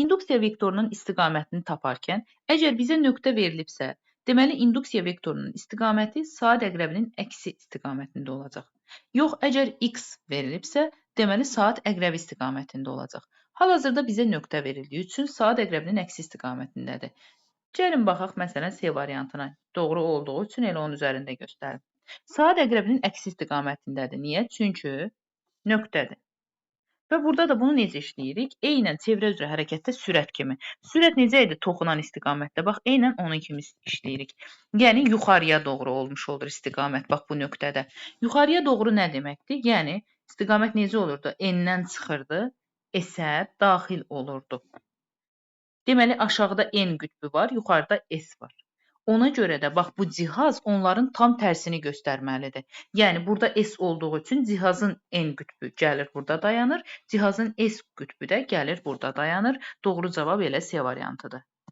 İnduksiya vektorunun istiqamətini taparkən, əgər bizə nöqtə verilibsə, deməli induksiya vektorunun istiqaməti saat əqrəbinin əksi istiqamətində olacaq. Yox, əgər x verilibsə, deməli saat əqrəbi istiqamətində olacaq. Hal-hazırda bizə nöqtə verildiyi üçün saat əqrəbinin əksi istiqamətindədir. Gəlin baxaq, məsələn, C variantına. Doğru olduğu üçün elə onun üzərində göstərim. Saat əqrəbinin əksi istiqamətindədir. Niyə? Çünki nöqtədir. Və burada da bunu necə işləyirik? Eynən çevrə üzrə hərəkətdə sürət kimi. Sürət necə idi toxunan istiqamətdə? Bax, eynən onun kimi işləyirik. Yəni, yuxarıya doğru olmuş olur istiqamət, bax bu nöqtədə. Yuxarıya doğru nə deməkdir? Yəni, istiqamət necə olurdu? N-dən çıxırdı, S-ə daxil olurdu. Deməli, aşağıda N qütbü var, yuxarıda S var. Ona görə də bax bu cihaz onların tam tərsini göstərməlidir. Yəni burada S olduğu üçün cihazın N qütbü gəlir burada dayanır, cihazın S qütbü də gəlir burada dayanır. Doğru cavab elə C variantıdır.